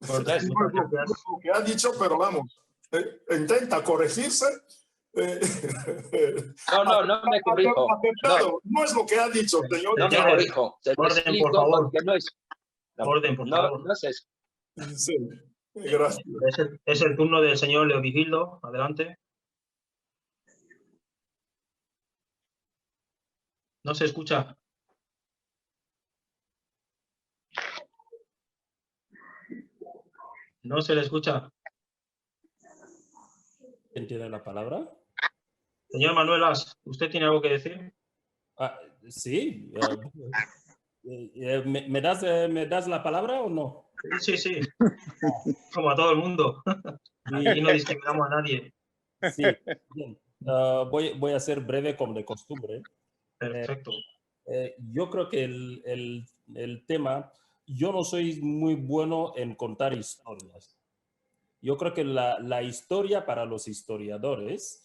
Cortés, muchas No es gracias. lo que ha dicho, pero vamos, intenta corregirse. No me corrijo. Aceptado. No es lo que ha dicho, señor. No me corrijo. Se lo Orden, por explico favor. porque no es. Orden, por favor. No es eso. Sí, gracias. Es el turno del señor Leovigildo. Adelante. No se escucha. No se le escucha. ¿Quién tiene la palabra? Señor Manuelas, ¿usted tiene algo que decir? Sí. ¿Me das la palabra o no? Sí, sí. Como a todo el mundo. Aquí no discriminamos a nadie. Sí, bien. Voy a ser breve como de costumbre. Perfecto. Yo creo que el tema, yo no soy muy bueno en contar historias. Yo creo que la historia para los historiadores,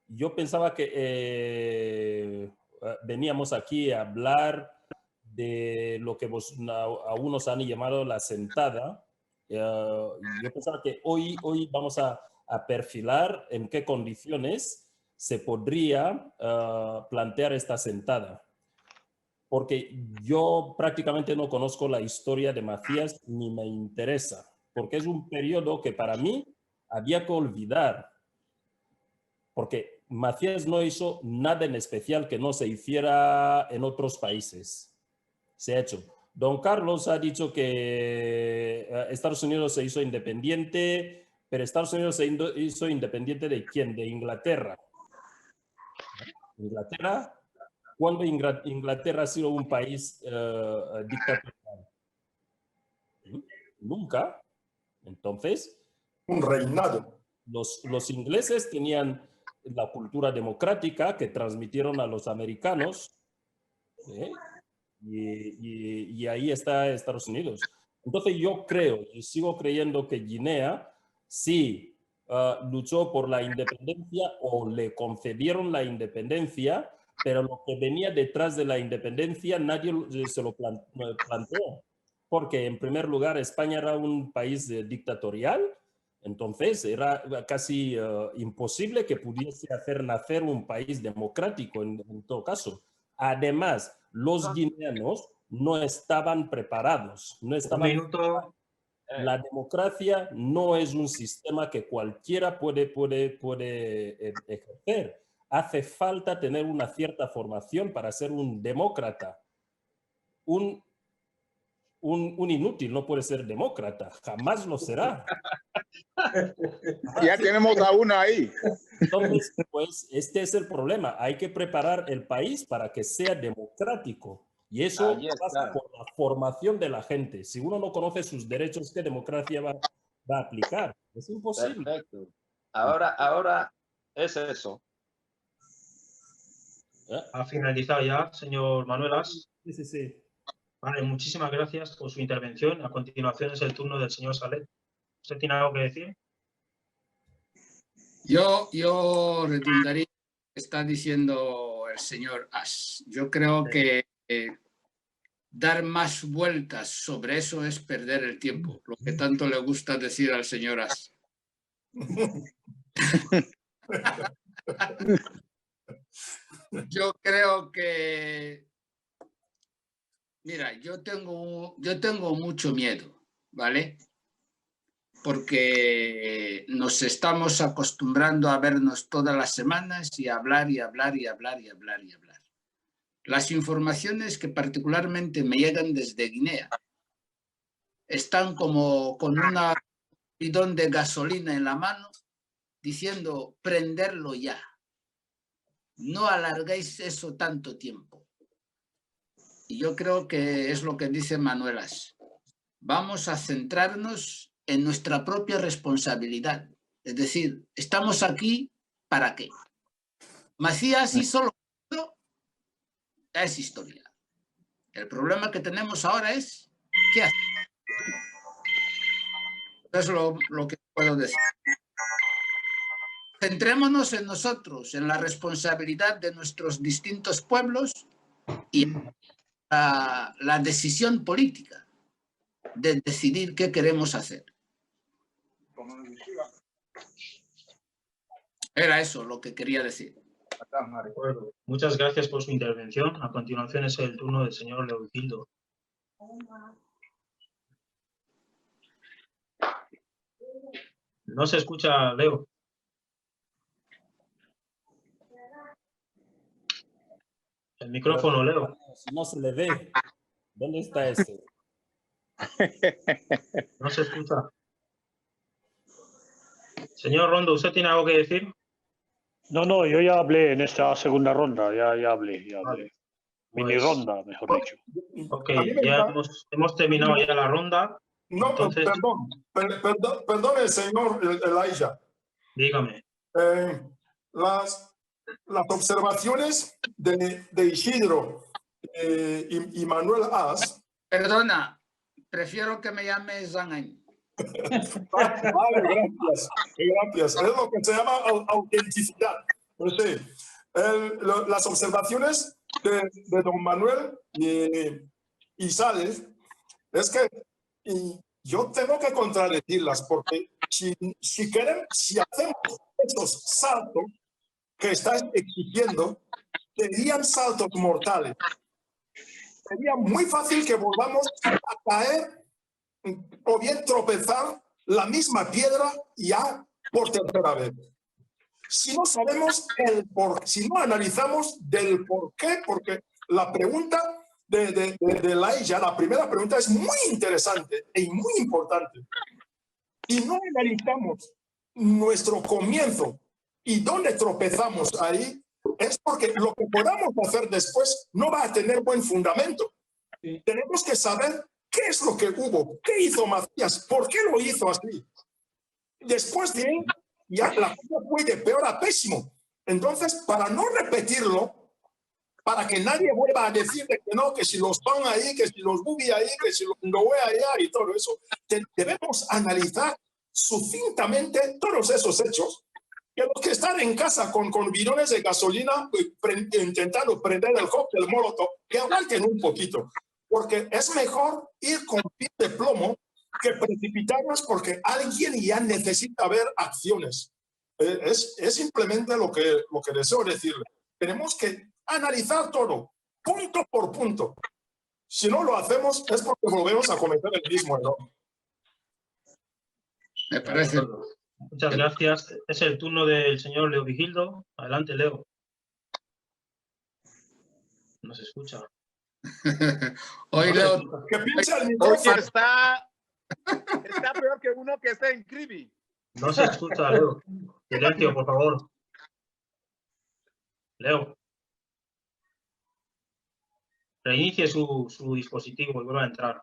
yo pensaba que veníamos aquí a hablar de lo que a unos han llamado la sentada. Yo pensaba que hoy vamos a perfilar en qué condiciones se podría plantear esta sentada. Porque yo prácticamente no conozco la historia de Macías ni me interesa, porque es un periodo que para mí había que olvidar, porque Macías no hizo nada en especial que no se hiciera en otros países. Se ha hecho. Don Carlos ha dicho que Estados Unidos se hizo independiente, pero Estados Unidos se hizo independiente ¿de quién? De Inglaterra. Inglaterra. ¿Cuándo Inglaterra ha sido un país dictatorial? Nunca. Entonces, Un reinado. los ingleses tenían la cultura democrática que transmitieron a los americanos, y ahí está Estados Unidos. Entonces yo creo y sigo creyendo que Guinea sí luchó por la independencia o le concedieron la independencia, pero lo que venía detrás de la independencia nadie se lo planteó, porque en primer lugar España era un país dictatorial, entonces era casi imposible que pudiese hacer nacer un país democrático en todo caso. Además, los guineanos no estaban preparados, no estaban. Un minuto. La democracia no es un sistema que cualquiera puede ejercer. Hace falta tener una cierta formación para ser un demócrata. Un inútil no puede ser demócrata, jamás lo será. Ya tenemos a uno ahí. Entonces, pues este es el problema. Hay que preparar el país para que sea democrático. Y eso pasa por la formación de la gente. Si uno no conoce sus derechos, ¿qué democracia va a aplicar? Es imposible. Perfecto. Ahora es eso. Ha finalizado ya, señor Manuelas. Sí. Vale, muchísimas gracias por su intervención. A continuación es el turno del señor Salet. ¿Usted tiene algo que decir? Yo redundaría lo que está diciendo el señor As. Yo creo que dar más vueltas sobre eso es perder el tiempo, lo que tanto le gusta decir al señor As. Yo creo que, mira, yo tengo mucho miedo, ¿vale? Porque nos estamos acostumbrando a vernos todas las semanas y a hablar y hablar y hablar y hablar y hablar. Las informaciones que particularmente me llegan desde Guinea están como con un bidón de gasolina en la mano diciendo prenderlo ya. No alarguéis eso tanto tiempo. Y yo creo que es lo que dice Manuelas. Vamos a centrarnos en nuestra propia responsabilidad. Es decir, estamos aquí ¿para qué? Macías hizo lo que hizo, ya es historia. El problema que tenemos ahora es ¿qué hacer? Es lo que puedo decir. Centrémonos en nosotros, en la responsabilidad de nuestros distintos pueblos y la decisión política de decidir qué queremos hacer. Era eso lo que quería decir. De acuerdo. Muchas gracias por su intervención. A continuación es el turno del señor Leovigildo. No se escucha, Leo. El micrófono, Leo. Si no se le ve, ¿dónde está ese? No se escucha. Señor Rondo, ¿usted tiene algo que decir? No, yo ya hablé en esta segunda ronda, ya hablé. Vale. Mini Pues, ronda, mejor dicho. Ok, A mí me ya encanta- hemos terminado ya la ronda. No, Entonces- perdón, señor Elijah. Dígame. Las observaciones de Isidro y Manuel As. Perdona, prefiero que me llame Zangain. Vale, gracias. Es lo que se llama autenticidad. Pues sí, las observaciones de don Manuel y Sales es que yo tengo que contradecirlas porque si hacemos esos saltos que estás exigiendo, serían saltos mortales. Sería muy fácil que volvamos a caer o bien tropezar la misma piedra ya por tercera vez. Si no sabemos si no analizamos del por qué, porque la pregunta de Elijah, la primera pregunta es muy interesante y muy importante. Si no analizamos nuestro comienzo y dónde tropezamos ahí, es porque lo que podamos hacer después no va a tener buen fundamento. Sí. Tenemos que saber qué es lo que hubo, qué hizo Macías, por qué lo hizo así. Después de él, ya la cosa fue de peor a pésimo. Entonces, para no repetirlo, para que nadie vuelva a decir que no, que si los van ahí, que si los bubi ahí, que si los Ndowe allá y todo eso, debemos analizar sucintamente todos esos hechos. Que los que están en casa con bidones de gasolina intentando prender el cóctel molotov, que aguanten un poquito, porque es mejor ir con pie de plomo que precipitarnos porque alguien ya necesita ver acciones. Es simplemente lo que deseo decirle. Tenemos que analizar todo, punto por punto. Si no lo hacemos es porque volvemos a cometer el mismo error. Me parece. Muchas gracias. Es el turno del señor Leovigildo. Adelante, Leo. No se escucha. Hoy Leo. ¿Qué piensa el Hoy micrófono? está peor que uno que está en Cribi. No se escucha, Leo. Silencio, por favor. Leo. Reinicie su dispositivo y vuelva a entrar.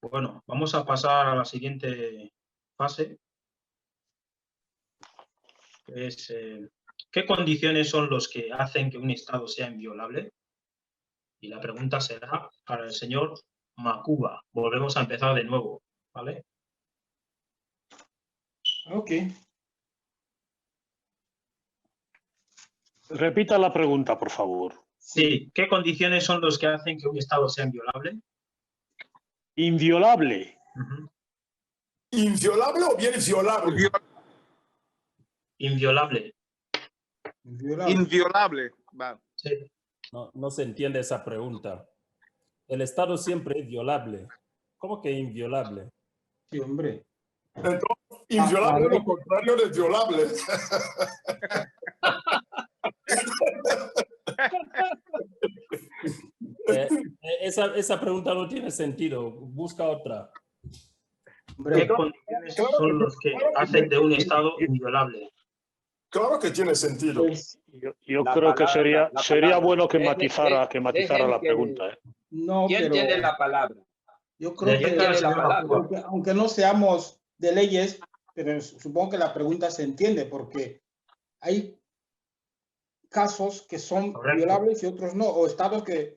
Bueno, vamos a pasar a la siguiente fase. Es, ¿qué condiciones son los que hacen que un Estado sea inviolable? Y la pregunta será para el señor Makuba. Volvemos a empezar de nuevo, ¿vale? Ok. Repita la pregunta, por favor. Sí, ¿qué condiciones son los que hacen que un Estado sea inviolable? Inviolable. ¿Inviolable o bien violable? Inviolable. Inviolable. Va. Sí. No se entiende esa pregunta. El Estado siempre es violable. ¿Cómo que inviolable? Sí, hombre. Entonces, inviolable es lo contrario de violable. Esa pregunta no tiene sentido. Busca otra. ¿Qué condiciones son los que hacen de un Estado inviolable? Claro que tiene sentido. Pues, Yo La creo que palabra- la sería palabra. bueno que Dejen- matizara la dejen que- pregunta. no, ¿Quién pero tiene la palabra? yo creo ¿Quién que tiene la palabra? aunque no seamos de leyes, pero supongo que la pregunta se entiende porque hay casos que son Correcto. violables y otros no, o estados que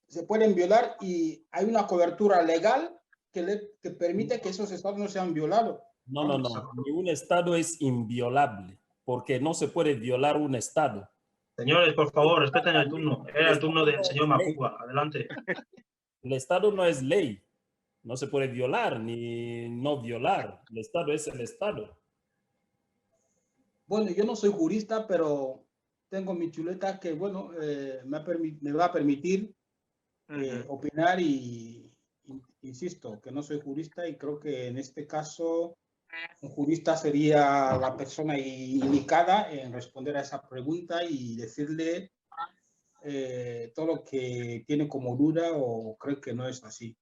se pueden violar y hay una cobertura legal que permite que esos estados no sean violados. No. Ni un Estado es inviolable, porque no se puede violar un Estado. Señores, por favor, respeten el turno. Era el turno del señor Makuba. Adelante. El Estado no es ley. No se puede violar ni no violar. El Estado es el Estado. Bueno, yo no soy jurista, pero tengo mi chuleta que, bueno, me va a permitir opinar y insisto, que no soy jurista y creo que en este caso un jurista sería la persona indicada en responder a esa pregunta y decirle todo lo que tiene como duda o cree que no es así.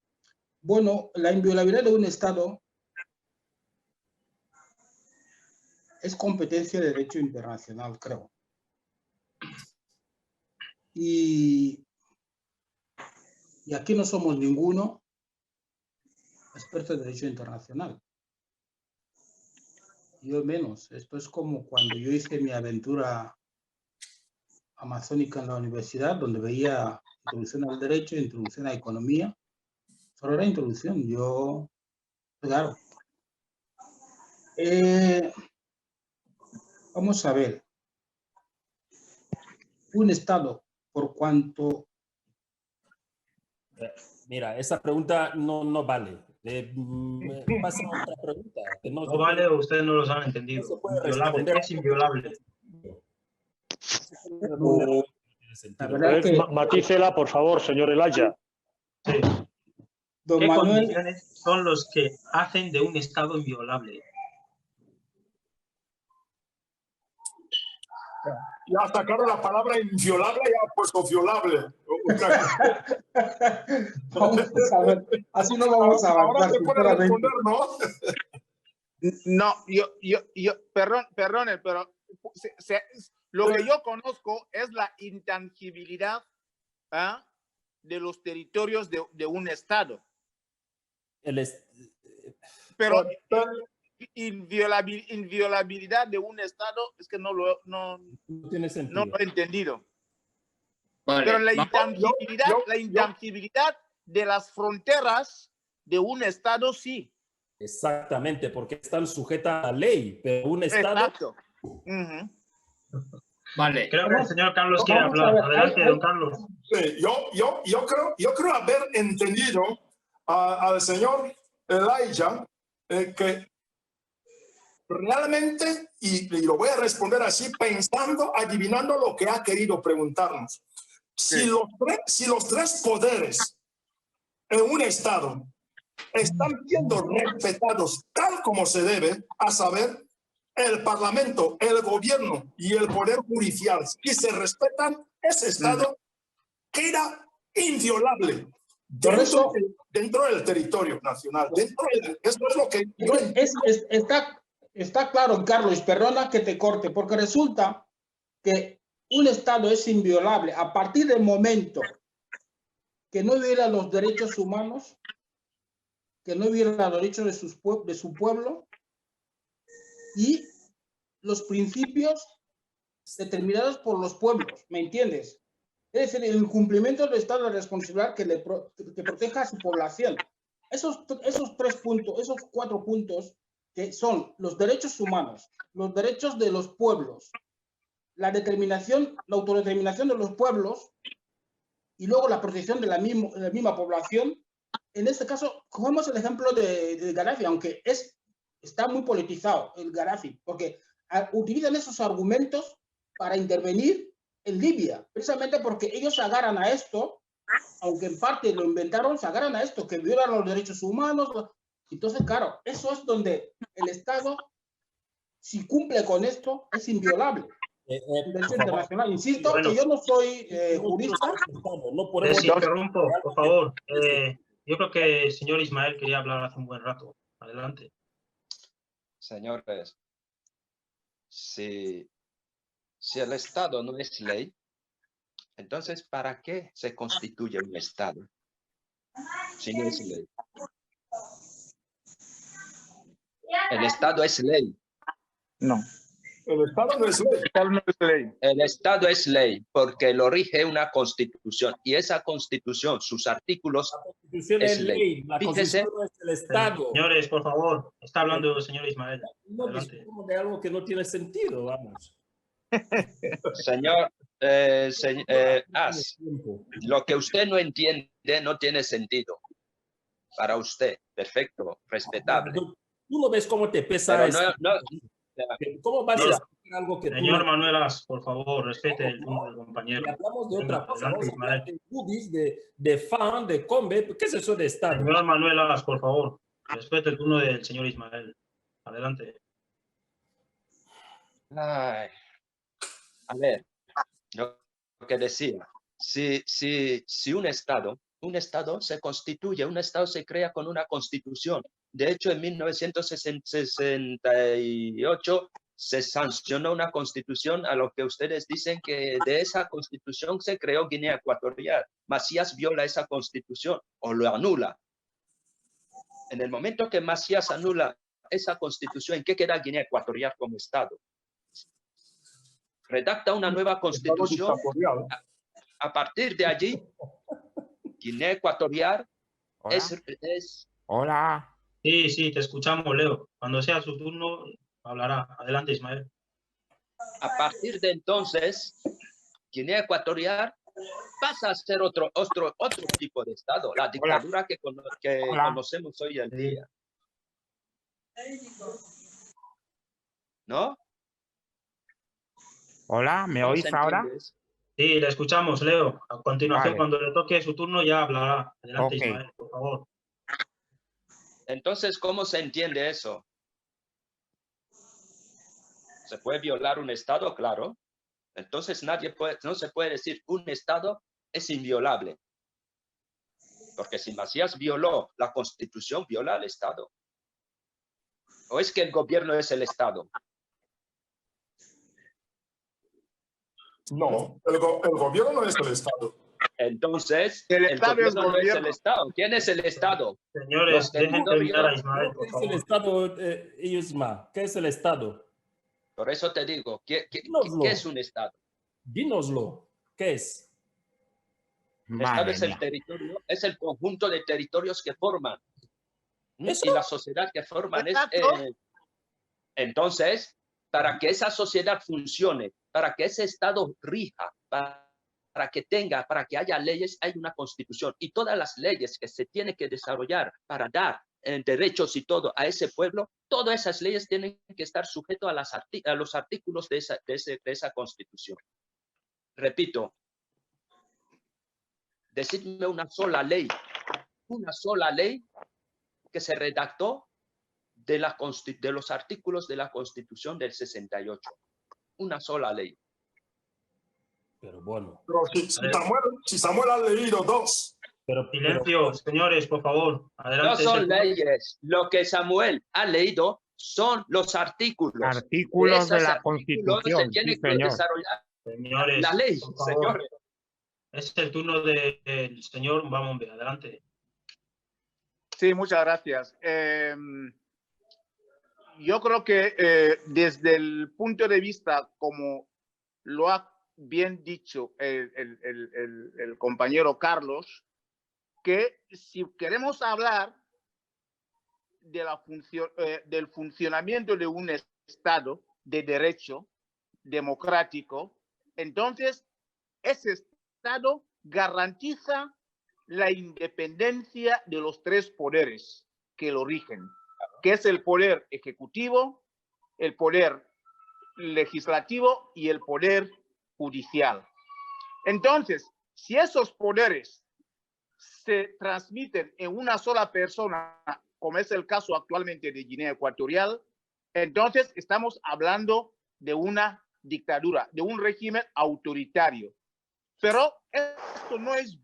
Bueno, la inviolabilidad de un Estado es competencia de derecho internacional, creo. Y aquí no somos ninguno experto de derecho internacional. Yo menos. Esto es como cuando yo hice mi aventura amazónica en la universidad, donde veía introducción al derecho, introducción a la economía. Solo era introducción. Yo, claro. Vamos a ver. Un Estado, por cuanto... Mira, esa pregunta no vale. Pasa a otra pregunta. Que no vale o ustedes no los han entendido. No se puede Inviolable, responder. es inviolable. La verdad que... Matícela, por favor, señor Elaya. Sí. Don ¿Qué Manuel, condiciones son los que hacen de un Estado inviolable? Ya sacaron la palabra inviolable y ha puesto violable. vamos a ver, así no vamos a Ahora avanzar, se puede sinceramente. responder, ¿no? No, perdone, pero lo que yo conozco es la intangibilidad de los territorios de un Estado. Pero inviolabilidad de un Estado es que no tiene sentido. lo he entendido. Vale, Pero la vamos. intangibilidad de las fronteras de un Estado sí. Exactamente, porque están sujetas a la ley, pero un Estado... Exacto. Vale. Creo que el señor Carlos quiere Vamos a hablar. ver, Adelante, don Carlos. Sí, yo creo haber entendido al señor Elijah que realmente, y lo voy a responder así, pensando, adivinando lo que ha querido preguntarnos. Si los tres poderes en un Estado están siendo respetados tal como se debe, a saber, el Parlamento, el Gobierno y el Poder Judicial, si se respetan, ese Estado queda inviolable dentro del territorio nacional. Eso es lo que yo entiendo. Está claro, Carlos, perdona que te corte, porque resulta que un Estado es inviolable a partir del momento que no viola los derechos humanos, que no viola los derechos de su pueblo y los principios determinados por los pueblos, ¿me entiendes? Es decir, el cumplimiento del Estado de responsabilidad que proteja a su población. Esos 3 puntos, esos 4 puntos, que son los derechos humanos, los derechos de los pueblos, la autodeterminación de los pueblos y luego la protección de la misma población. En este caso, cogemos el ejemplo de Gaddafi, aunque está muy politizado el Gaddafi, porque utilizan esos argumentos para intervenir en Libia, precisamente porque ellos se agarran a esto, aunque en parte lo inventaron, se agarran a esto, que violan los derechos humanos. Entonces, claro, eso es donde el Estado, si cumple con esto, es inviolable. El derecho internacional. Insisto, bueno, que yo no soy jurista. No podemos... interrumpo, por favor. Yo creo que el señor Ismael quería hablar hace un buen rato. Adelante. Señores, si el Estado no es ley, entonces, ¿para qué se constituye un Estado si no es ley? El Estado es ley. No. El Estado no es ley. El Estado es ley porque lo rige una Constitución y esa Constitución, sus artículos, La Constitución es ley. La Fíjese. Constitución es el Estado. Señores, por favor, está hablando el señor Ismael. No discutimos de algo que no tiene sentido, vamos. Señor As, lo que usted no entiende no tiene sentido. para usted, perfecto, respetable. Tú no ves cómo te pesa Pero esto. ¿Cómo vas a Mira, explicar algo que Señor tú... Manuelas, por favor, respete el turno del compañero. Y hablamos de Venga, otra cosa, adelante, vamos a hablar Ismael. de Budis, de FAN, de Combe. ¿Qué es eso de Estado? Señor Manuelas, por favor, respete el turno del señor Ismael. Adelante. Ay, a ver, lo que decía, si un Estado se constituye, un Estado se crea con una constitución. De hecho, en 1968 se sancionó una constitución a lo que ustedes dicen que de esa constitución se creó Guinea Ecuatorial. Macías viola esa constitución o lo anula. En el momento que Macías anula esa constitución, ¿en qué queda Guinea Ecuatorial como Estado? Redacta una nueva constitución. A partir de allí, Guinea Ecuatorial es... Hola. Sí, sí, te escuchamos, Leo. Cuando sea su turno, hablará. Adelante, Ismael. A partir de entonces, Guinea Ecuatorial pasa a ser otro tipo de Estado, la dictadura que conocemos hoy en día. ¿No? Hola, ¿me ¿Cómo oís se ahora? entiende eso? Sí, le escuchamos, Leo. A continuación, Vale. cuando le toque su turno, ya hablará. Adelante, Ok. Ismael, por favor. Entonces, ¿cómo se entiende eso? ¿Se puede violar un Estado? Claro. Entonces, no se puede decir un Estado es inviolable. Porque si Macías violó la Constitución, viola al Estado. ¿O es que el gobierno es el Estado? No, el gobierno no es el Estado. Entonces, El el Estado es gobierno no es el gobierno. Estado. ¿Quién es el Estado? Señores, Los dejen terminar a territorios. Ismael, ¿Qué por es el favor. Estado, Isma? ¿Qué es el Estado? Por eso te digo, ¿qué Dínoslo. es un Estado? Dínoslo. ¿Qué es? El Estado Madre es el mía. territorio, es el conjunto de territorios que forman. ¿Eso? Y la sociedad que forman es... Exacto. Entonces, para que esa sociedad funcione, para que ese Estado rija, para que haya leyes, hay una constitución. Y todas las leyes que se tienen que desarrollar para dar derechos y todo a ese pueblo, todas esas leyes tienen que estar sujetas a los artículos de esa constitución. Repito, decidme una sola ley que se redactó de los artículos de la Constitución del 68. Una sola ley. Pero bueno. Pero si Samuel ha leído dos. Silencio, señores, por favor. No Adelante. son leyes. Lo que Samuel ha leído son los artículos. Artículos de Esos la artículos se Constitución, tiene sí, que señor. desarrollar Señores, la ley, por favor. señores. Es el turno del señor Mbamombe. Adelante. Sí, muchas gracias. Yo creo que desde el punto de vista, como lo ha bien dicho el compañero Carlos, que si queremos hablar de del funcionamiento de un Estado de derecho democrático, entonces ese Estado garantiza la independencia de los tres poderes que lo rigen, que es el poder ejecutivo, el poder legislativo y el poder judicial. Entonces, si esos poderes se transmiten en una sola persona, como es el caso actualmente de Guinea Ecuatorial, entonces estamos hablando de una dictadura, de un régimen autoritario. Pero esto no es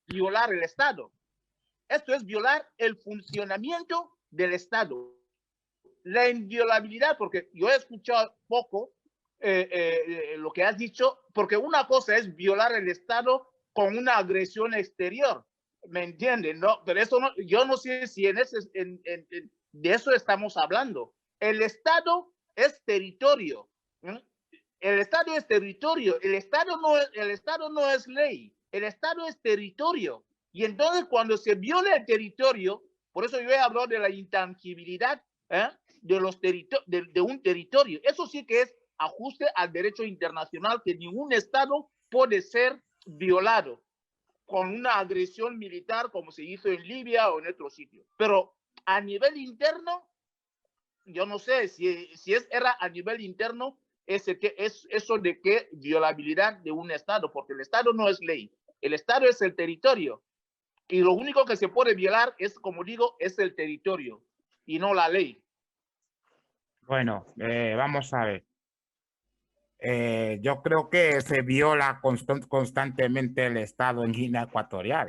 violar el Estado. Esto es violar el funcionamiento del Estado. La inviolabilidad, porque yo he escuchado poco lo que has dicho, porque una cosa es violar el Estado con una agresión exterior, ¿me entienden? ¿No? Pero eso no, yo no sé si de eso estamos hablando. El Estado es territorio. El Estado es territorio. El Estado no es ley. El Estado es territorio. Y entonces cuando se viola el territorio, por eso yo he hablado de la intangibilidad de un territorio. Eso sí que es ajuste al derecho internacional, que ningún Estado puede ser violado. con una agresión militar como se hizo en Libia o en otro sitio. Pero a nivel interno, yo no sé si era a nivel interno es eso de qué violabilidad de un Estado, porque el Estado no es ley, el Estado es el territorio. Y lo único que se puede violar es, como digo, es el territorio y no la ley. Bueno, vamos a ver. Yo creo que se viola constantemente el Estado en Guinea Ecuatorial.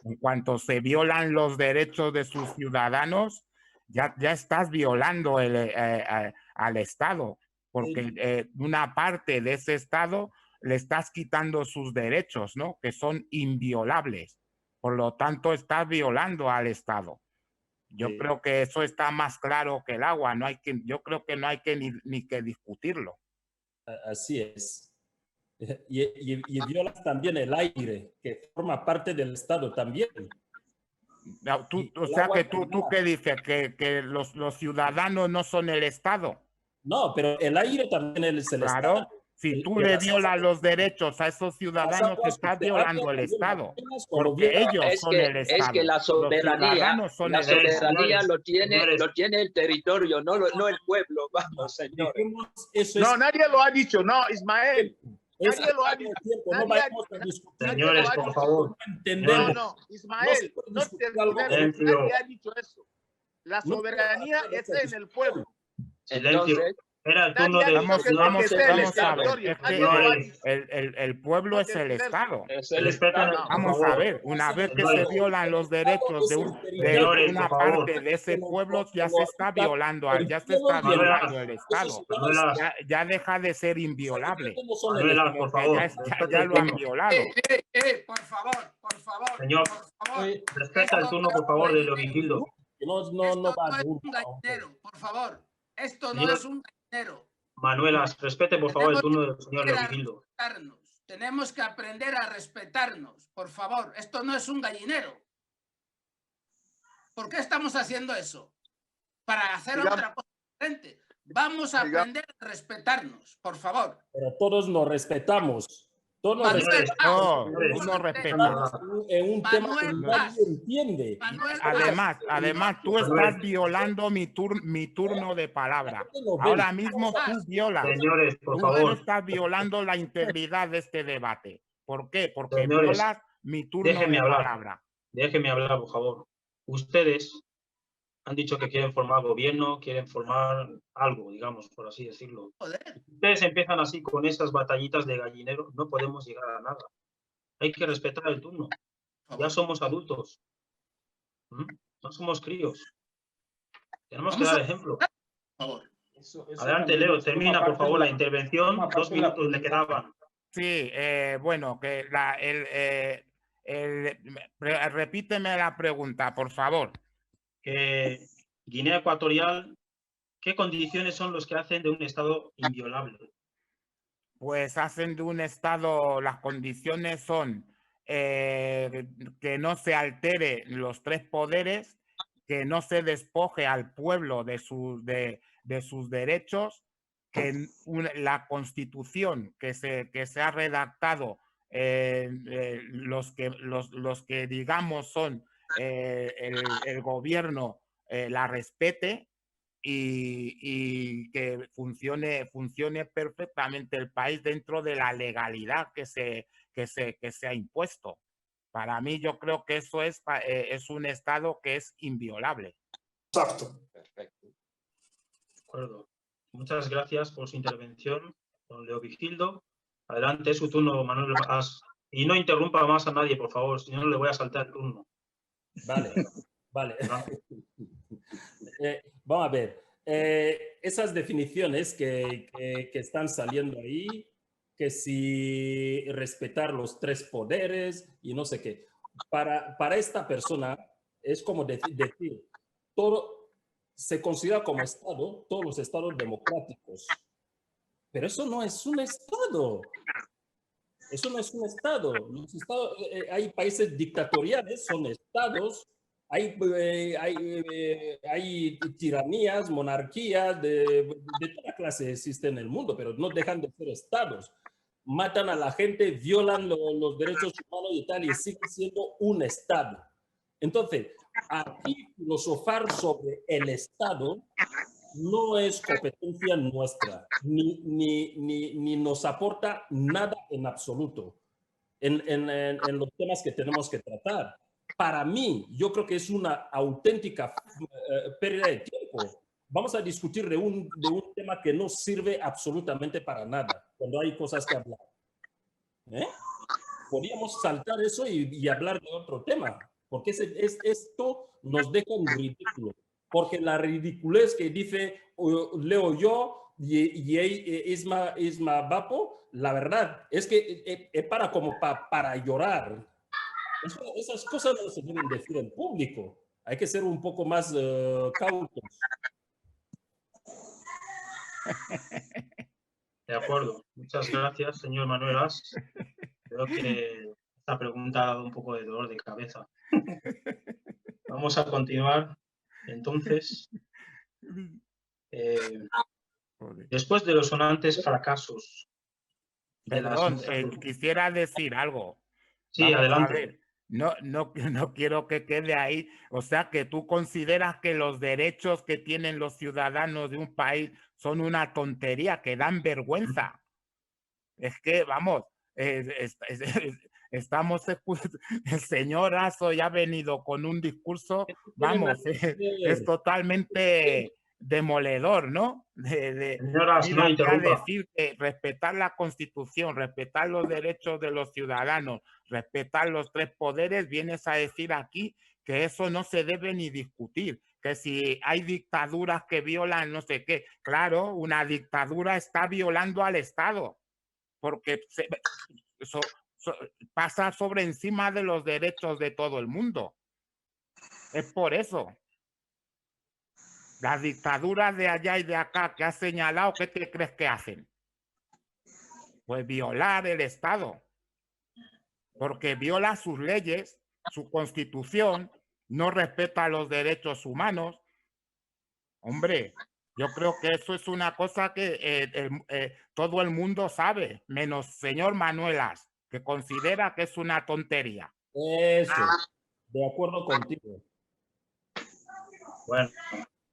En cuanto se violan los derechos de sus ciudadanos, ya estás violando al Estado, porque una parte de ese Estado le estás quitando sus derechos, ¿no? Que son inviolables. Por lo tanto, estás violando al Estado. Yo creo que eso está más claro que el agua. Yo creo que no hay que ni que discutirlo. Así es. Y violas también el aire, que forma parte del Estado también. O sea, que tú qué dices, que los ciudadanos no son el Estado. No, pero el aire también es el Claro, Estado. si tú le violas los derechos a esos ciudadanos, estás violando el Estado, porque ellos son el Estado. Es que la soberanía lo tiene el territorio, no el pueblo. Vamos, señor. No, nadie lo ha dicho, no, Ismael. Nadie lo ha dicho. Señores, por favor. No, Ismael, nadie ha dicho eso. La soberanía está en el pueblo. Silencio. Era el turno de... Vamos a ver. El pueblo es el Estado. Vamos a ver. Una vez que se violan los derechos de una parte de ese pueblo, ya se está violando el Estado. Ya deja de ser inviolable. Por favor. Ya lo han violado. Por favor. Señor, respeta el turno, por favor, de Leovigildo. No es un gallinero, por favor. Esto no es un gallinero. Manuelas, respete, por favor, el turno del señor Leovigildo. Tenemos que aprender a respetarnos, por favor. Esto no es un gallinero. ¿Por qué estamos haciendo eso? Para hacer otra cosa diferente. Vamos a aprender a respetarnos, por favor. Pero todos nos respetamos. Todos nos respetamos. En un tema que nadie entiende. Además, tú estás violando mi turno de palabra. Ahora mismo tú violas. Señores, por tú favor. estás violando la integridad de este debate. ¿Por qué? Porque violas mi turno de palabra. Déjenme hablar, por favor. Ustedes han dicho que quieren formar gobierno, quieren formar algo, digamos, por así decirlo. Ustedes empiezan así con esas batallitas de gallinero, no podemos llegar a nada. Hay que respetar el turno. Ya somos adultos. No somos críos. Tenemos que dar ejemplo. Adelante, Leo, termina, por favor, la intervención. 2 minutos le quedaban. Sí, bueno, que repíteme la pregunta, por favor. Guinea Ecuatorial, ¿qué condiciones son los que hacen de un Estado inviolable? Pues hacen de un Estado, las condiciones son que no se altere los 3 poderes, que no se despoje al pueblo de sus derechos, que la Constitución que se ha redactado, los que digamos son el gobierno la respete y que funcione perfectamente el país dentro de la legalidad que se ha impuesto. Para mí, yo creo que eso es un Estado que es inviolable. Exacto. Perfecto. De acuerdo. Muchas gracias por su intervención, don Leovigildo. Adelante, es su turno, Manuel. Y no interrumpa más a nadie, por favor, si no le voy a saltar el turno. Vale. Vamos a ver. Esas definiciones que están saliendo ahí, que si respetar los 3 poderes y no sé qué. Para esta persona es como decir, todo se considera como Estado, todos los estados democráticos. Pero eso no es un Estado. Eso no es un Estado. Hay países dictatoriales, son estados. Hay tiranías, monarquías, de toda clase existen en el mundo, pero no dejan de ser estados. matan a la gente, violan los derechos humanos y tal, y sigue siendo un Estado. Entonces, aquí filosofar sobre el Estado no es competencia nuestra, ni nos aporta nada en absoluto en los temas que tenemos que tratar. Para mí, yo creo que es una auténtica pérdida de tiempo. Vamos a discutir de un tema que no sirve absolutamente para nada, cuando hay cosas que hablar. Podríamos saltar eso y hablar de otro tema, porque esto nos deja en ridículo. Porque la ridiculez que dice Leo yo y Isma Vapo, la verdad es que es para llorar. Esas cosas no se deben decir en público. Hay que ser un poco más cautos. De acuerdo. Muchas gracias, señor Manuelas. Creo que esta pregunta ha dado un poco de dolor de cabeza. Vamos a continuar. Entonces, después de los sonantes fracasos. Perdón, quisiera decir algo. Sí, Vamos, adelante. a ver, no quiero que quede ahí. O sea, que tú consideras que los derechos que tienen los ciudadanos de un país son una tontería, que dan vergüenza. Es que, vamos, estamos, el señor Aso ya ha venido con un discurso, vamos, es totalmente demoledor, ¿no? Señoras, no interrumpa. Decir que respetar la Constitución, respetar los derechos de los ciudadanos, respetar los tres poderes, vienes a decir aquí que eso no se debe ni discutir, que si hay dictaduras que violan no sé qué. Claro, una dictadura está violando al Estado, porque pasa sobre encima de los derechos de todo el mundo. Es por eso. Las dictaduras de allá y de acá que has señalado, ¿qué te crees que hacen? Pues violar el Estado. Porque viola sus leyes, su constitución, no respeta los derechos humanos. Hombre, yo creo que eso es una cosa que todo el mundo sabe, menos señor Manuelas, que considera que es una tontería. Eso, de acuerdo contigo. Bueno,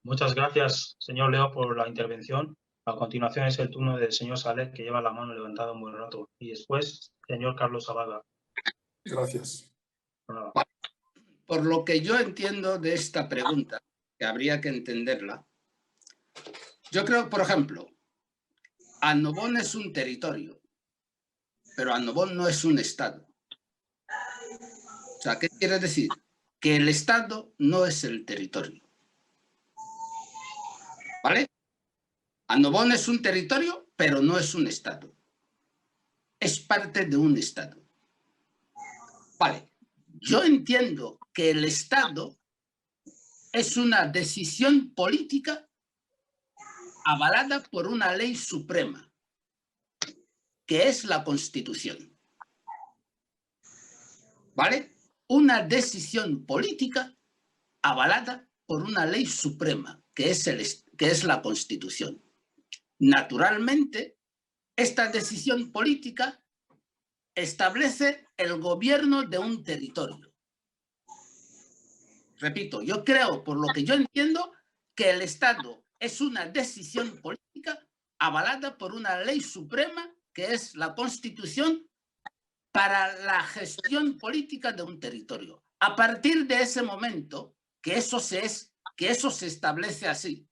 muchas gracias, señor Leo, por la intervención. A continuación es el turno del señor Salet, que lleva la mano levantada un buen rato. Y después, señor Carlos Abada. Gracias. Por lo que yo entiendo de esta pregunta, que habría que entenderla, yo creo, por ejemplo, Annobón es un territorio, pero Annobón no es un Estado. O sea, ¿qué quiere decir? Que el Estado no es el territorio. ¿Vale? Annobón es un territorio, pero no es un Estado. Es parte de un Estado. Vale. Yo entiendo que el Estado es una decisión política avalada por una ley suprema, que es la Constitución. ¿Vale? Una decisión política avalada por una ley suprema, que es la Constitución. Naturalmente, esta decisión política establece el gobierno de un territorio. Repito, yo creo, por lo que yo entiendo, que el Estado es una decisión política avalada por una ley suprema, que es la Constitución, para la gestión política de un territorio. A partir de ese momento, que eso se establece así,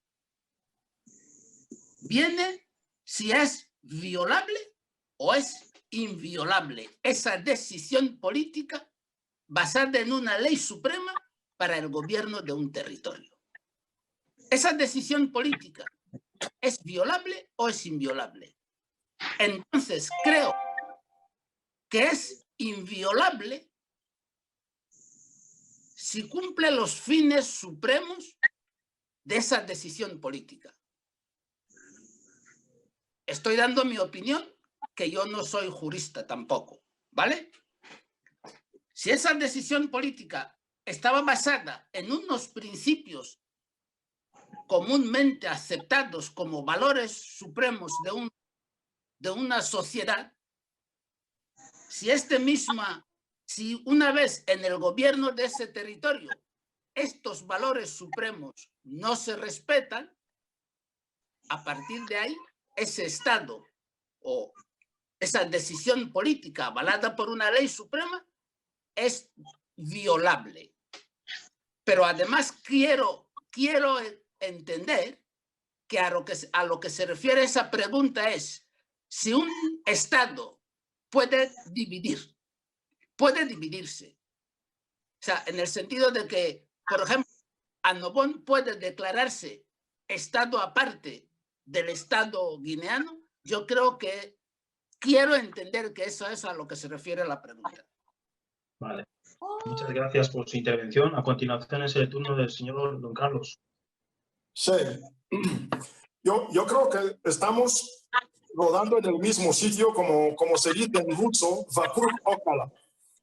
viene si es violable o es inviolable esa decisión política basada en una ley suprema para el gobierno de un territorio. ¿Esa decisión política es violable o es inviolable? Entonces creo que es inviolable si cumple los fines supremos de esa decisión política. Estoy dando mi opinión, que yo no soy jurista tampoco, ¿vale? Si esa decisión política estaba basada en unos principios comúnmente aceptados como valores supremos de una sociedad, si una vez en el gobierno de ese territorio estos valores supremos no se respetan, a partir de ahí, ese Estado o esa decisión política avalada por una ley suprema es violable. Pero además quiero entender que a lo que se refiere esa pregunta es si un Estado puede dividirse. O sea, en el sentido de que, por ejemplo, Annobón puede declararse Estado aparte del Estado guineano. Yo creo que quiero entender que eso es a lo que se refiere la pregunta. Vale. Muchas gracias por su intervención. A continuación es el turno del señor don Carlos. Sí. Yo creo que estamos rodando en el mismo sitio, como se dice en ruso, vapor okala.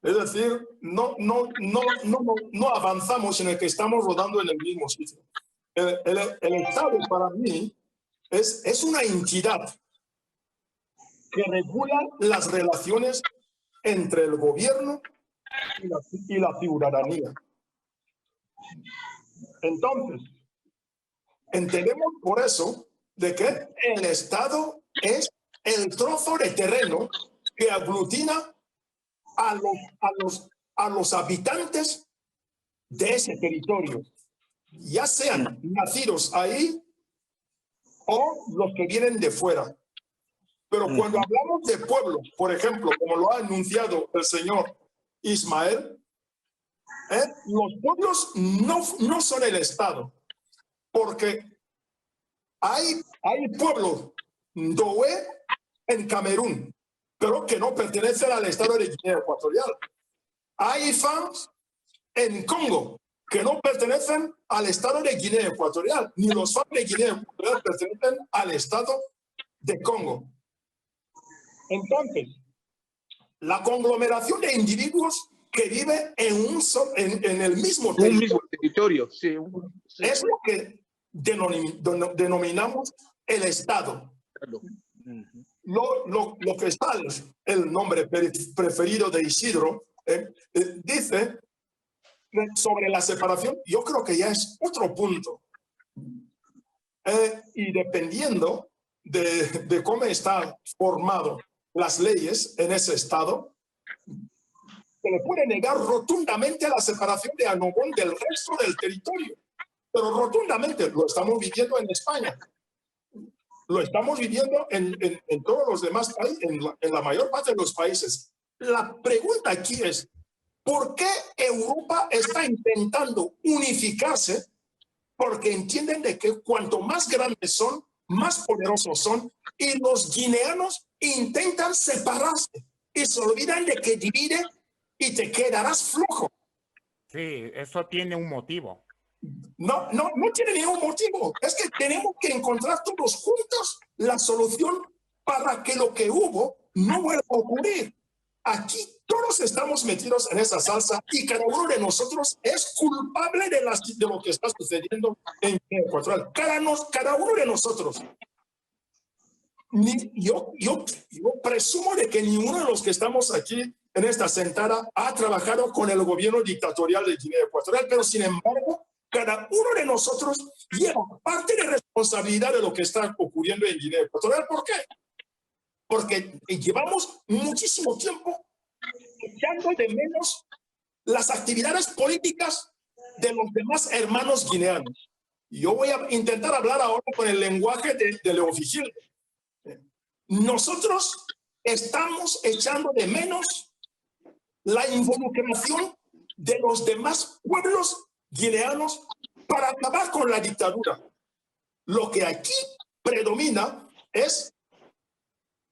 Es decir, no avanzamos en el que estamos rodando en el mismo sitio. El Estado para mí es una entidad que regula las relaciones entre el gobierno y la ciudadanía. Entonces, entendemos por eso de que el Estado es el trozo de terreno que aglutina a los habitantes de ese territorio, ya sean nacidos ahí o los que vienen de fuera. Pero cuando hablamos de pueblos, por ejemplo, como lo ha anunciado el señor Ismael, los pueblos no son el Estado, porque hay pueblos Ndowe en Camerún, pero que no pertenecen al Estado de Guinea Ecuatorial. Hay fans en Congo que no pertenecen al Estado de Guinea Ecuatorial, ni los fans de Guinea Ecuatorial pertenecen al Estado de Congo. Entonces, la conglomeración de individuos que viven en el mismo territorio, sí. Es lo que denominamos el Estado. Lo que está, el nombre preferido de Isidro, dice sobre la separación, yo creo que ya es otro punto. Y dependiendo de cómo están formadas las leyes en ese Estado, se le puede negar rotundamente la separación de Annobón del resto del territorio. Pero rotundamente lo estamos viviendo en España. Lo estamos viviendo en todos los demás países, en la mayor parte de los países. La pregunta aquí es, ¿por qué Europa está intentando unificarse? Porque entienden de que cuanto más grandes son, más poderosos son, y los guineanos intentan separarse y se olvidan de que divide y te quedarás flojo. Sí, eso tiene un motivo. No tiene ningún motivo. Es que tenemos que encontrar todos juntos la solución para que lo que hubo no vuelva a ocurrir. Aquí todos estamos metidos en esa salsa y cada uno de nosotros es culpable de lo que está sucediendo en Guinea Ecuatorial. Cada uno de nosotros. Yo presumo de que ninguno de los que estamos aquí en esta sentada ha trabajado con el gobierno dictatorial de Guinea Ecuatorial, pero sin embargo, cada uno de nosotros lleva parte de responsabilidad de lo que está ocurriendo en Guinea Ecuatorial. ¿Por qué? Porque llevamos muchísimo tiempo echando de menos las actividades políticas de los demás hermanos guineanos. Yo voy a intentar hablar ahora con el lenguaje de León Vigil. Nosotros estamos echando de menos la involucración de los demás pueblos guineanos para acabar con la dictadura. Lo que aquí predomina es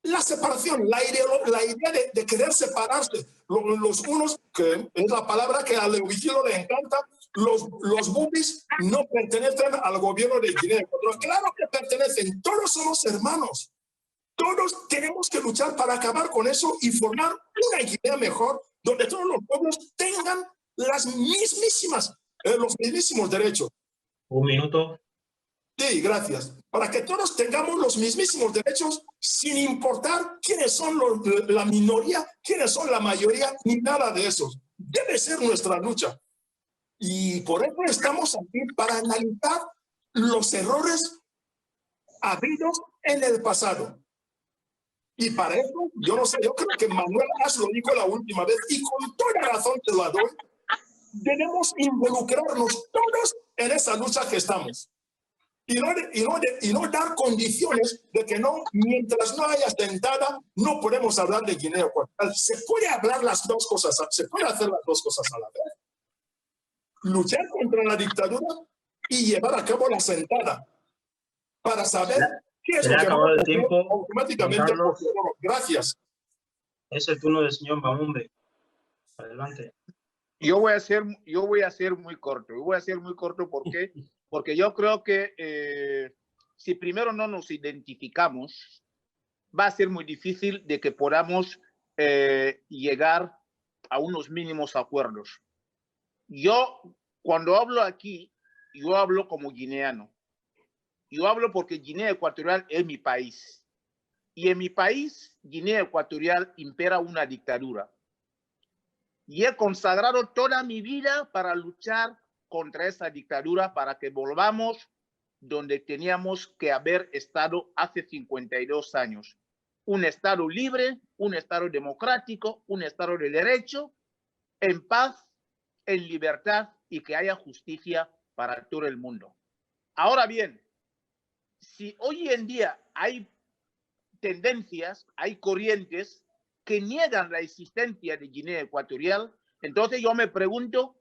la separación, la idea de querer separarse. Los unos, que es la palabra que a Leovigilo le encanta, los bubis no pertenecen al gobierno de Guinea Ecuatorial. Claro que pertenecen, todos somos hermanos. Todos tenemos que luchar para acabar con eso y formar una Guinea mejor, donde todos los pueblos tengan los mismísimos derechos. Un minuto. Sí, gracias. Para que todos tengamos los mismísimos derechos sin importar quiénes son la minoría, quiénes son la mayoría, ni nada de eso. Debe ser nuestra lucha. Y por eso estamos aquí para analizar los errores habidos en el pasado. Y para eso, yo no sé, yo creo que Manuel As lo dijo la última vez y con toda razón te lo doy. Debemos involucrarnos todos en esa lucha que estamos. Y no dar condiciones de que no, mientras no haya sentada, no podemos hablar de Guinea Ecuatorial. Se puede hablar las dos cosas, se puede hacer las dos cosas a la vez. Luchar contra la dictadura y llevar a cabo la sentada para saber qué es lo que acabado va a el hacer tiempo, automáticamente. Gracias. Es el turno del señor Baumbe. Adelante. Yo voy a ser muy corto. Porque yo creo que si primero no nos identificamos, va a ser muy difícil de que podamos llegar a unos mínimos acuerdos. Yo, cuando hablo aquí, yo hablo como guineano. Yo hablo porque Guinea Ecuatorial es mi país. Y en mi país, Guinea Ecuatorial, impera una dictadura. Y he consagrado toda mi vida para luchar contra esa dictadura, para que volvamos donde teníamos que haber estado hace 52 años. Un Estado libre, un Estado democrático, un Estado de derecho, en paz, en libertad y que haya justicia para todo el mundo. Ahora bien, si hoy en día hay tendencias, hay corrientes que niegan la existencia de Guinea Ecuatorial, entonces yo me pregunto,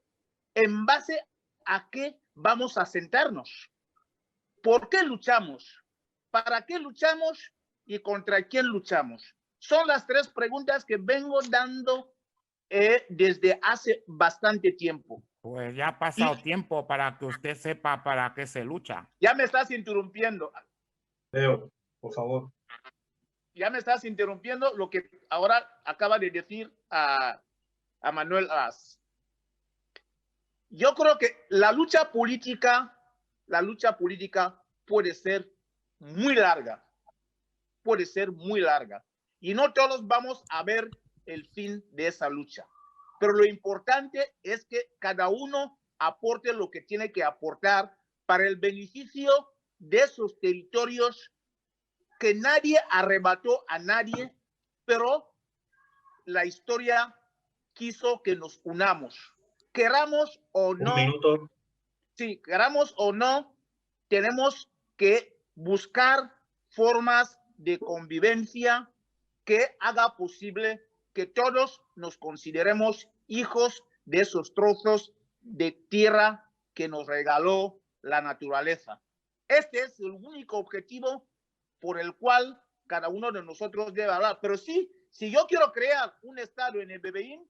¿en base a qué vamos a sentarnos? ¿Por qué luchamos? ¿Para qué luchamos? ¿Y contra quién luchamos? Son las tres preguntas que vengo dando desde hace bastante tiempo. Pues ya ha pasado tiempo para que usted sepa para qué se lucha. Ya me estás interrumpiendo. Leo, por favor. Ya me estás interrumpiendo lo que ahora acaba de decir a Manuel As. Yo creo que la lucha política puede ser muy larga. Puede ser muy larga. Y no todos vamos a ver el fin de esa lucha. Pero lo importante es que cada uno aporte lo que tiene que aportar para el beneficio de esos territorios que nadie arrebató a nadie, pero la historia quiso que nos unamos. Queramos o no. Un minuto. Sí, queramos o no, tenemos que buscar formas de convivencia que haga posible que todos nos consideremos hijos de esos trozos de tierra que nos regaló la naturaleza. Este es el único objetivo por el cual cada uno de nosotros debe hablar. Pero sí, si yo quiero crear un estado en el Bebeín,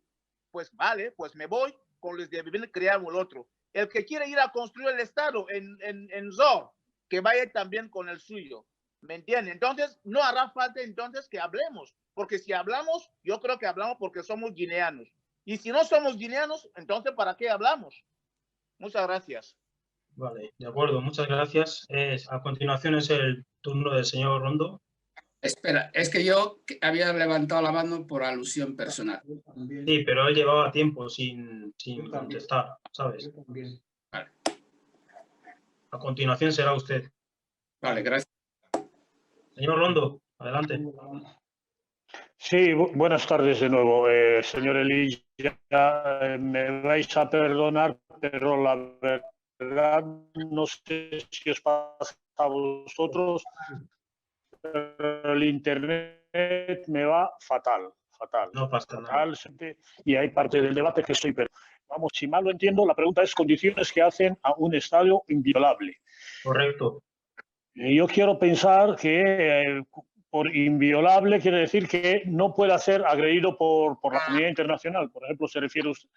pues vale, pues me voy con los de Bebeín, creamos el otro. El que quiere ir a construir el estado en Zor, que vaya también con el suyo. ¿Me entiende? Entonces, no hará falta entonces que hablemos, porque si hablamos, yo creo que hablamos porque somos guineanos. Y si no somos guineanos, entonces, ¿para qué hablamos? Muchas gracias. Vale, de acuerdo, muchas gracias. A continuación es el turno del señor Rondo. Espera, es que yo había levantado la mano por alusión personal. Sí, pero él llevaba tiempo sin contestar, ¿sabes? Vale. A continuación será usted. Vale, gracias. Señor Rondo, adelante. Sí, buenas tardes de nuevo, señor Elilla. Me vais a perdonar, pero la verdad no sé si os pasa a vosotros, pero el internet me va fatal. No pasa nada. Y hay parte del debate que estoy perdiendo. Vamos, si mal lo entiendo, la pregunta es condiciones que hacen a un estadio inviolable. Correcto. Yo quiero pensar que por inviolable quiere decir que no pueda ser agredido por la comunidad internacional. Por ejemplo, se refiere usted.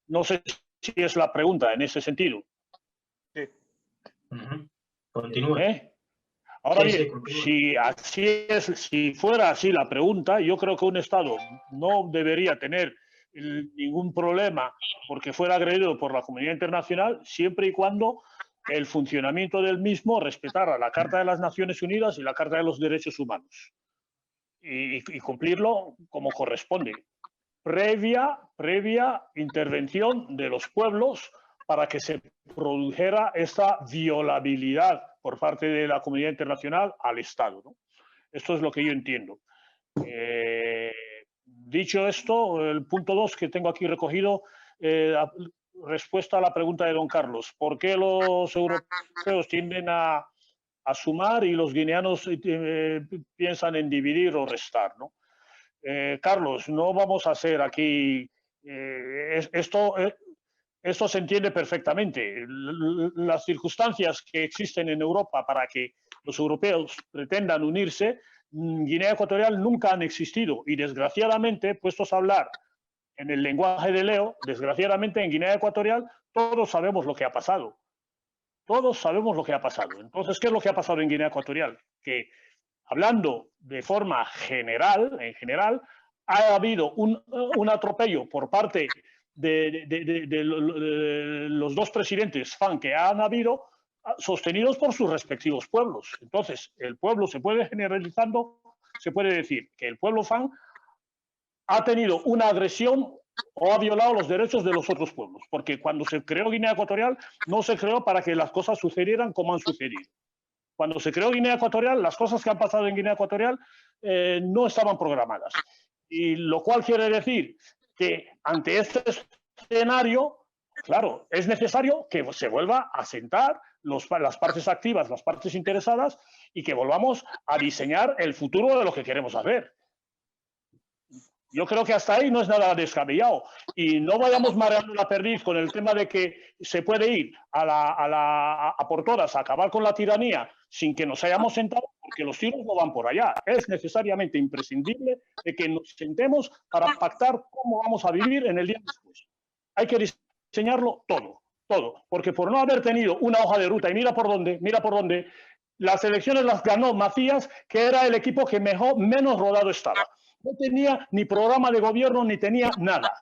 No sé si es la pregunta en ese sentido. Sí. Continúe. Ahora Sí, bien, si fuera así la pregunta, yo creo que un Estado no debería tener ningún problema porque fuera agredido por la comunidad internacional, siempre y cuando el funcionamiento del mismo respetara la Carta de las Naciones Unidas y la Carta de los Derechos Humanos y cumplirlo como corresponde, previa intervención de los pueblos para que se produjera esta violabilidad por parte de la comunidad internacional al Estado, ¿no? Esto es lo que yo entiendo. Dicho esto, el punto 2 que tengo aquí recogido, respuesta a la pregunta de don Carlos. ¿Por qué los europeos tienden a sumar y los guineanos piensan en dividir o restar, ¿no? Carlos, no vamos a hacer aquí esto se entiende perfectamente. Las circunstancias que existen en Europa para que los europeos pretendan unirse, Guinea Ecuatorial nunca han existido y desgraciadamente, puestos a hablar en el lenguaje de Leo, desgraciadamente en Guinea Ecuatorial todos sabemos lo que ha pasado. Todos sabemos lo que ha pasado. Entonces, ¿qué es lo que ha pasado en Guinea Ecuatorial? Que, hablando de forma general, ha habido un atropello por parte de los dos presidentes FAN que han habido, sostenidos por sus respectivos pueblos. Entonces, el pueblo se puede generalizando, se puede decir que el pueblo FAN ha tenido una agresión o ha violado los derechos de los otros pueblos, porque cuando se creó Guinea Ecuatorial no se creó para que las cosas sucedieran como han sucedido. Cuando se creó Guinea Ecuatorial, las cosas que han pasado en Guinea Ecuatorial no estaban programadas. Y lo cual quiere decir que ante este escenario, claro, es necesario que se vuelva a sentar las partes activas, las partes interesadas, y que volvamos a diseñar el futuro de lo que queremos hacer. Yo creo que hasta ahí no es nada descabellado. Y no vayamos mareando la perdiz con el tema de que se puede ir a por todas a acabar con la tiranía sin que nos hayamos sentado, porque los tiros no van por allá. Es necesariamente imprescindible de que nos sentemos para pactar cómo vamos a vivir en el día después. Hay que diseñarlo todo, porque por no haber tenido una hoja de ruta, y mira por dónde, las elecciones las ganó Macías, que era el equipo que menos rodado estaba. No tenía ni programa de gobierno, ni tenía nada.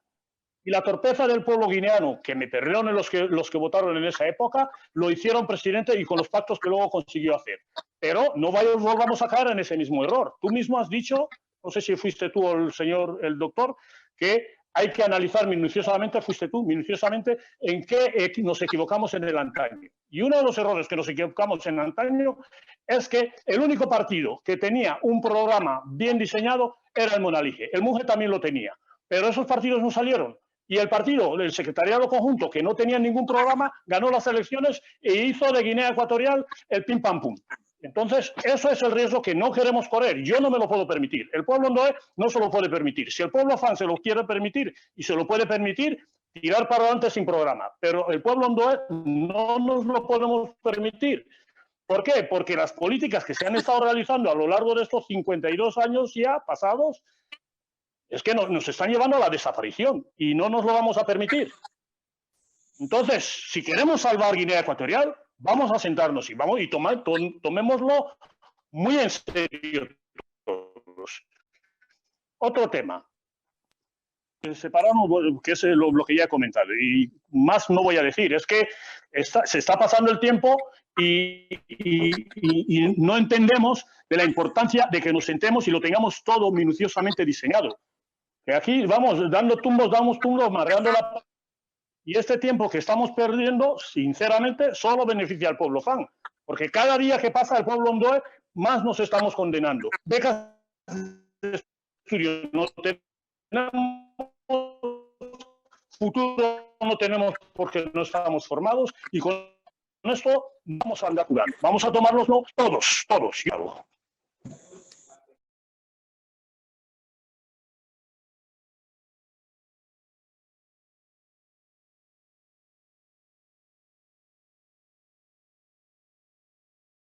Y la torpeza del pueblo guineano, que me perdonen los que votaron en esa época, lo hicieron presidente y con los pactos que luego consiguió hacer. Pero no volvamos a caer en ese mismo error. Tú mismo has dicho, no sé si fuiste tú o el doctor, que hay que analizar minuciosamente, fuiste tú, minuciosamente, en qué nos equivocamos en el antaño. Y uno de los errores que nos equivocamos en el antaño es que el único partido que tenía un programa bien diseñado era el Monalige. El MUNGE también lo tenía, pero esos partidos no salieron. Y el partido, el secretariado conjunto, que no tenía ningún programa, ganó las elecciones e hizo de Guinea Ecuatorial el pim pam pum. Entonces, eso es el riesgo que no queremos correr. Yo no me lo puedo permitir. El pueblo Ndoe no se lo puede permitir. Si el pueblo FAN se lo quiere permitir y se lo puede permitir, tirar para adelante sin programa. Pero el pueblo Ndoe no nos lo podemos permitir. ¿Por qué? Porque las políticas que se han estado realizando a lo largo de estos 52 años ya pasados es que nos están llevando a la desaparición y no nos lo vamos a permitir. Entonces, si queremos salvar Guinea Ecuatorial, vamos a sentarnos y tomémoslo muy en serio todos. Otro tema. Separamos, que es lo que ya he comentado, y más no voy a decir, es que se está pasando el tiempo y no entendemos de la importancia de que nos sentemos y lo tengamos todo minuciosamente diseñado. Que aquí vamos damos tumbos, mareando la... Y este tiempo que estamos perdiendo, sinceramente, solo beneficia al pueblo FAN, porque cada día que pasa el pueblo Ndoe, más nos estamos condenando. Becas de estudio no tenemos, futuro no tenemos porque no estamos formados, y con esto vamos a andar jugando. Vamos a tomárnoslo todos, y algo.